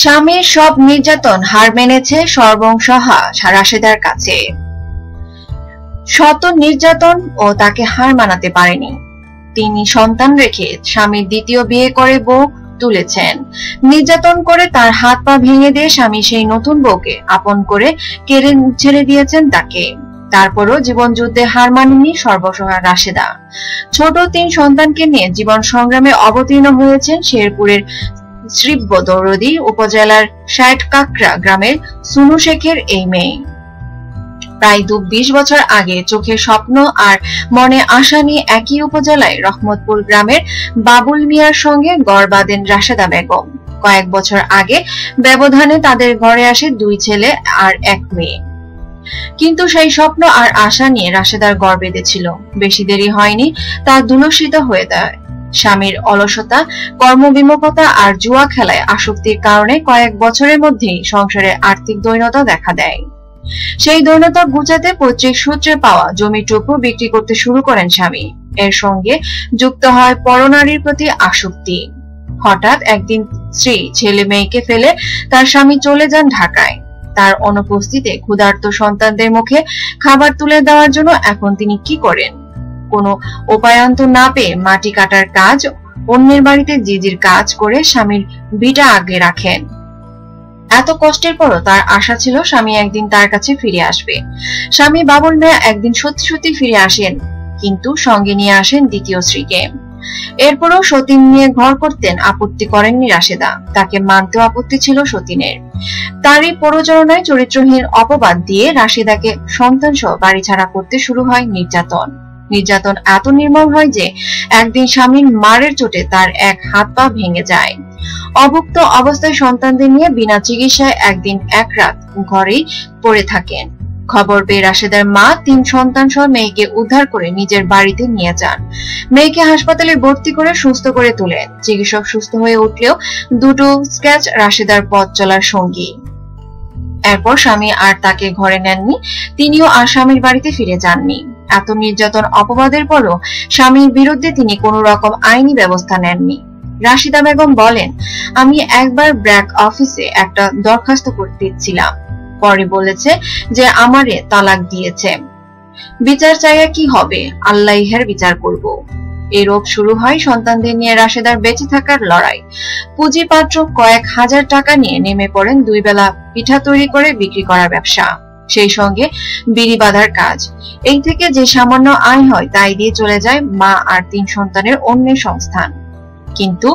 স্বামীর সব নির্যাতন হার মেনেছে সর্বংসহা রাশেদার কাছে। শত নির্যাতন ও তাকে হার মানাতে পারেনি। তিনি সন্তান রেখে স্বামীর দ্বিতীয় বিয়ে করে বউ তুলেছেন। নির্যাতন করে তার হাত পা ভেঙে দিয়ে স্বামী সেই নতুন বউকে আপন করে কেড়ে ছেড়ে দিয়েছেন তাকে। তারপরও জীবন যুদ্ধে হার মানেনি সর্বসহা রাশেদা। ছোট 3 সন্তানকে নিয়ে জীবন সংগ্রামে অবতীর্ণ হয়েছেন শেরপুরের শ্রীবদরদী উপজেলার ৬০ কাকরা গ্রামের সুনু শেখের এই মেয়ে। প্রায় ২০ বছর আগে চোখে স্বপ্ন আর মনে আশা নিয়ে একই উপজেলায় রহমতপুর গ্রামের বাবুল মিয়ার সঙ্গে গড় বাঁধেন রাশেদা বেগম। কয়েক বছর আগে ব্যবধানে তাদের ঘরে আসে 2 ছেলে আর 1 মেয়ে। কিন্তু সেই স্বপ্ন আর আশা নিয়ে রাশেদার গড় বেঁধেছিল। বেশি দেরি হয়নি তা ধূলিসাৎ হয়ে যায়। স্বামীর অলসতা, কর্মবিমুখতা আর জুয়া খেলায় আসক্তির কারণে কয়েক বছরের মধ্যেই সংসারে আর্থিক দৈন্যতা দেখা দেয়। সেই দৈন্যতা ঘুচাতে পৈতৃক সূত্রে পাওয়া জমিটুকু বিক্রি করতে শুরু করেন স্বামী। এর সঙ্গে যুক্ত হয় পরনারীর প্রতি আসক্তি। হঠাৎ একদিন স্ত্রী ছেলে মেয়েকে ফেলে তার স্বামী চলে যান ঢাকায়। তার অনুপস্থিতিতে ক্ষুধার্ত সন্তানদের মুখে খাবার তুলে দেওয়ার জন্য এখন তিনি কি করেন? কোনো উপায়ান্ত না পেয়ে মাটি কাটার কাজ, অন্যের বাড়িতে জিজির কাজ করে স্বামীর বিটা আগে রাখেন। এত কষ্টের পরও তার আশা ছিল স্বামী একদিন তার কাছে ফিরে আসবে। স্বামী বাবুল মিয়া একদিন সত্যি সত্যি ফিরে আসেন, কিন্তু সঙ্গে নিয়ে আসেন দ্বিতীয় স্ত্রীকে। এরপরও সতীন নিয়ে ঘর করতেন আপত্তি করেননি রাশেদা। তাকে মানতেও আপত্তি ছিল সতীনের। তারই প্ররোচনায় চরিত্রহীন অপবাদ দিয়ে রাশেদাকে সন্তান সহ বাড়ি ছাড়া করতে শুরু হয় নির্যাতন। নির্যাতন এত নির্মম হয় যে একদিন স্বামীর মারের চোটে তার 1 হাত পা ভেঙে যায়। অভুক্ত অবস্থায় সন্তানদের নিয়ে বিনা চিকিৎসায় একদিন 1 রাত ঘরেই পড়ে থাকেন। খবর পেয়ে রাশেদার মা 3 সন্তান সহ মেয়েকে উদ্ধার করে নিজের বাড়িতে নিয়ে যান। মেয়েকে হাসপাতালে ভর্তি করে সুস্থ করে তোলেন। চিকিৎসক সুস্থ হয়ে উঠলেও 2টো স্ক্র্যাচ রাশেদার পথ চলার সঙ্গী। এরপর স্বামী আর তাকে ঘরে নেননি, তিনিও আর স্বামীর বাড়িতে ফিরে যাননি। এত নির্যাতন অপবাদের পরও স্বামীর বিরুদ্ধে তিনি কোনো রকম আইনি ব্যবস্থা নেননি। রাশেদা বেগম বলেন, আমি একবার ব্র্যাক অফিসে একটা দরখাস্ত করতেছিলাম, পরে বলেছে যে আমারে তালাক দিয়েছে। বিচার চাইয়া কি হবে, আল্লাহ ইহের বিচার করব। এরূপ শুরু হয় সন্তানদের নিয়ে রাশেদার বেঁচে থাকার লড়াই। পুঁজিপাত্র কয়েক হাজার টাকা নিয়ে নেমে পড়েন 2 বেলা পিঠা তৈরি করে বিক্রি করার ব্যবসা, সেই সঙ্গে বিড়ি বাঁধার কাজ। এই থেকে যে সামান্য আয় হয় তাই দিয়ে চলে যায় মা আর 3 সন্তানের অন্যের সংস্থান। কিন্তু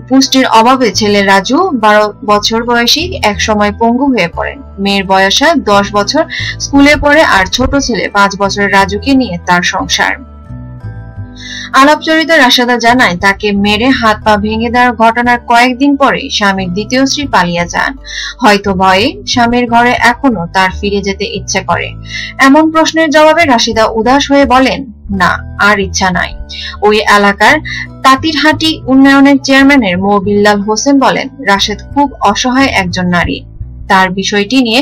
পুষ্টির অভাবে ছেলে রাজু 12 বছর বয়সী এক সময় পঙ্গু হয়ে পড়েন। মেয়ের বয়স 10 বছর, স্কুলে পড়ে, আর ছোট ছেলে 5 বছরের রাজুকে নিয়ে তার সংসার। আলাপচরিত রাশেদা জানায়, তাকে মেরে হাত পা ভেঙে দেওয়ার ঘটনার কয়েকদিন পরে স্বামীর দ্বিতীয় স্ত্রী পালিয়ে যান। হয়তো ভয়ে স্বামীর ঘরে এখনো তার ফিরে যেতে ইচ্ছে করে। এমন প্রশ্নের জবাবে রাশেদা উদাস হয়ে বলেন, না, আর ইচ্ছা নাই। ওই এলাকার তাঁতিরহাটি উন্নয়নের চেয়ারম্যানের মো বিল্লাল হোসেন বলেন, রাশেদ খুব অসহায় একজন নারী। তার বিষয়টি নিয়ে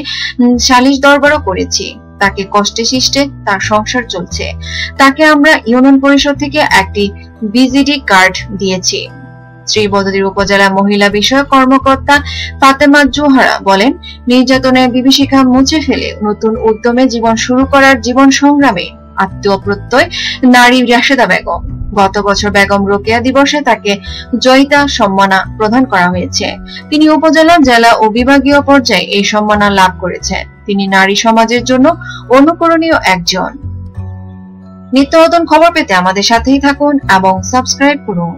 সালিশ দরবারও করেছি। তাকে কষ্টে শিষ্টে তার সংসার চলছে। তাকে আমরা ইউনিয়ন পরিষদ থেকে একটি বিজিডি কার্ড দিয়েছি। শ্রীবদরদী উপজেলা মহিলা বিষয়ক কর্মকর্তা ফাতেমা জোহরা বলেন, নির্যাতনের বিভীষিকা মুছে ফেলে নতুন উদ্যমে জীবন শুরু করার জীবন সংগ্রামে আত্মপ্রত্যয় নারী রাশেদা বেগম। গত বছর বেগম রোকেয়া দিবসে তাকে জয়িতা সম্মাননা প্রদান করা হয়েছে। তিনি উপজেলা, জেলা ও বিভাগীয় পর্যায়ে এই সম্মাননা লাভ করেছেন। তিনি নারী সমাজের জন্য অনুকরণীয় একজন। নিত্য নতুন খবর পেতে আমাদের সাথেই থাকুন এবং সাবস্ক্রাইব করুন।